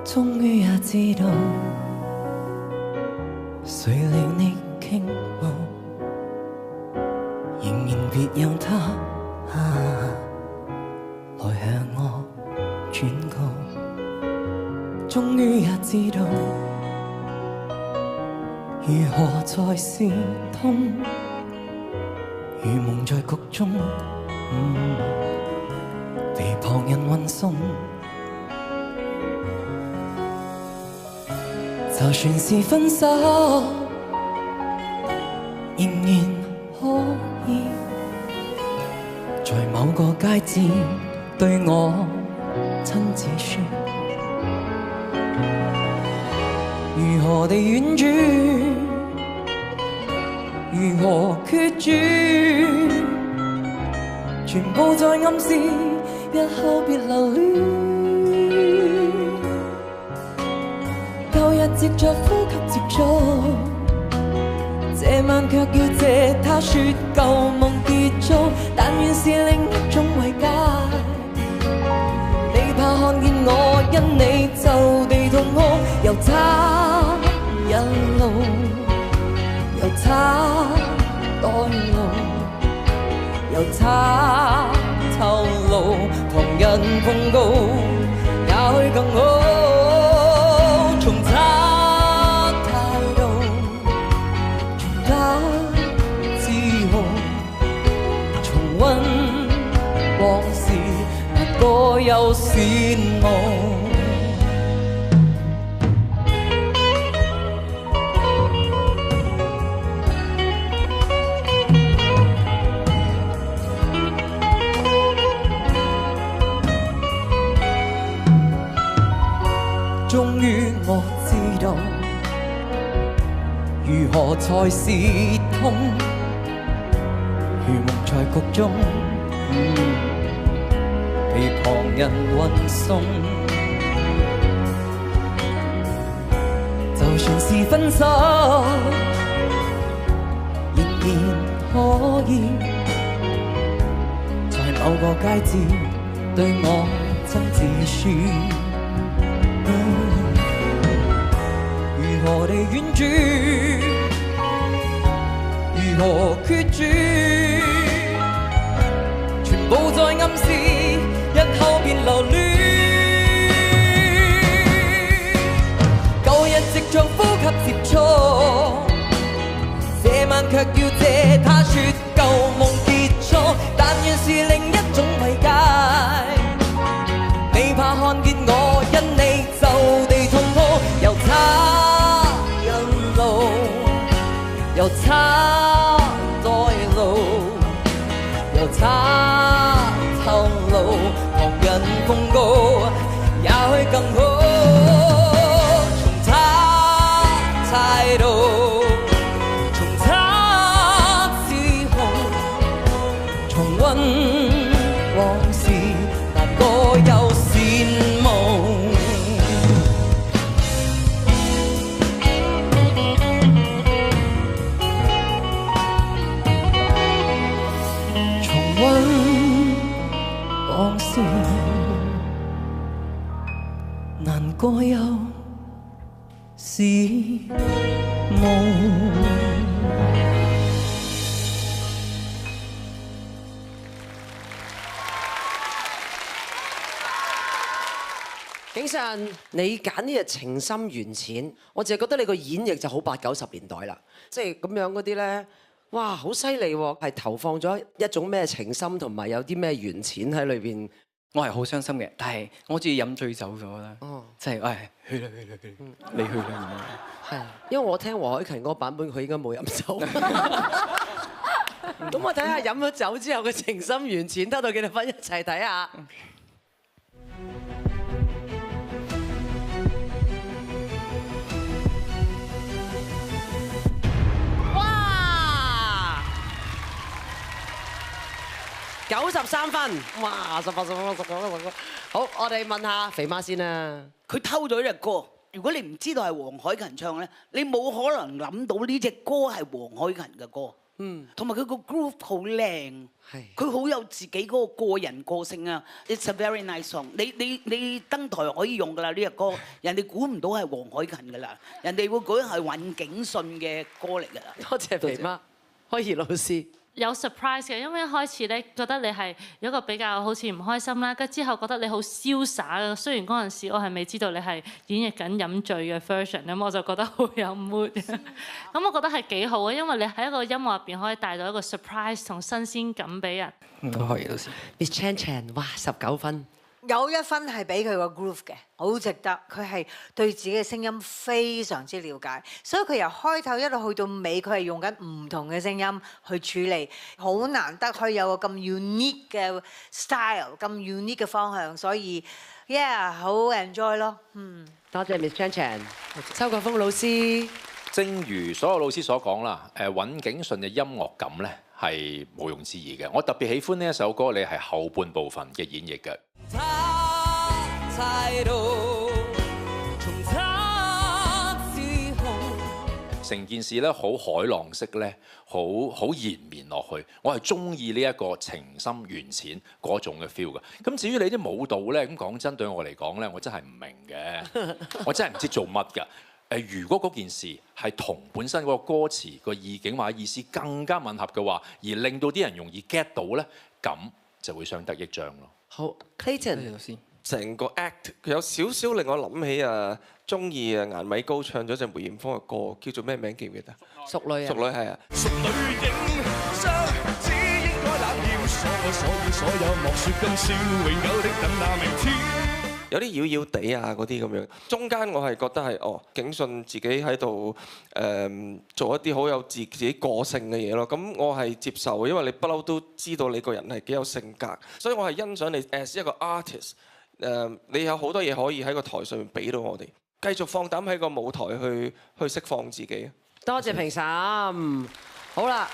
終於也知道，誰令你傾慕，仍然別讓他來向我轉告。終於也知道，如何才是痛，如夢在局中，被旁人運送。就算是分手，仍然可以在某個佳節對我親自說，如何地婉轉，如何決絕，全部在暗示日後別留戀。舊日藉着呼吸接觸，這晚卻要借他說舊夢結束，但願是另一種慰藉。你怕看見我因你就地痛哭，又差一路，又差待路，又差透露，旁人控告，也許更好。重測態度，重打自豪，重溫往事，哪個又羨慕？終於我知道，如何才是痛，如夢在局中，被旁人運送。就算是分手，仍然可以在某個佳節對我親自說。如何地婉轉，如何決絕，全部在暗示日後別留戀。舊日藉着呼吸接觸，這晚卻要借他說舊夢結束，但願是另一種慰藉。你怕看見我因你就地痛哭，又差又差待路，又差透露，旁人控告，也許更好。重測態度，重測自豪，重溫往事，哪個又羨慕？往事難過又是夢。景祥，你揀呢個情深緣淺，我淨係覺得你個演繹就好80、90年代啦，即係咁樣嗰啲咧，哇，好犀利喎！係投放咗一種咩情深，同埋有啲咩緣淺喺裏邊。我係好傷心嘅，但係我好似飲醉酒咗啦，即係去啦，你去啦。係，因為我聽黃凱芹嗰個版本，佢應該冇飲酒。咁我睇下飲咗酒之後嘅情深緣淺得到幾多分，一齊睇下。93分，哇！18分。好，我哋問下肥媽先啦。佢偷咗呢隻歌，如果你唔知道係黃凱芹唱咧，你冇可能諗到呢隻歌係黃凱芹嘅歌。同埋佢個 groove 好靚，係佢好有自己嗰個個人個性啊。It's a very nice song。你登台可以用㗎啦呢隻歌，人哋估唔到係黃凱芹㗎啦，人哋會覺得係尹景信嘅歌嚟㗎啦。多謝肥媽，開怡老師。有 surprise 嘅，因為一開始咧覺得你係有一個比較好似唔開心啦，跟之後覺得你好瀟灑嘅。雖然嗰陣時我係未知道你係演繹緊飲醉嘅 version，咁我就覺得好有 mood。咁我覺得係幾好嘅，因為你喺一個音樂入邊可以帶到一個 surprise 同新鮮感俾人。都可以，老師。Miss Chan Chan，哇19分。有1分係俾佢個 groove 嘅，好值得。佢係對自己嘅聲音非常之了解，所以佢由開頭一路去到尾，佢係用緊唔同嘅聲音去處理，好難得可以有個咁 unique 嘅 style， 咁 unique 嘅方向，所以 yeah 好 enjoy 咯。多謝 Miss Chan Chan，周國峰老師。正如所有老師所講啦，尹景順嘅音樂感咧係毋庸置疑嘅。我特別喜歡呢一首歌，你係後半部分嘅演繹嘅。成件事咧好海浪式咧，好延綿落去。我係中意呢一個情深緣淺嗰種嘅 feel 嘅。咁至於你啲舞蹈咧，咁講真對我嚟講咧，我真係唔明嘅，我真係唔知做乜㗎。如果嗰件事係同本身嗰個歌詞個意境或者意思更加吻合嘅話，而令到啲人容易 get 到咧，咁就會相得益彰咯。好 ，Clayton 老師。成個 act 佢有少少令我諗起中意顏米高唱咗隻梅艷芳嘅歌，叫做咩名記唔記得？淑女啊。淑女係啊。淑女影相，只應該冷豔，所有莫說今宵，永久的等那明天。有啲妖妖地啊嗰啲咁樣，中間我係覺得係景順自己喺度做一啲好有自己個性嘅嘢咯。咁我係接受，因為你不嬲都知道你個人係幾有性格，所以我係欣賞你 as 一個 artist。你有好多嘢可以喺個台上面俾到我哋，繼續放膽喺個舞台去釋放自己。多謝評審。好啦，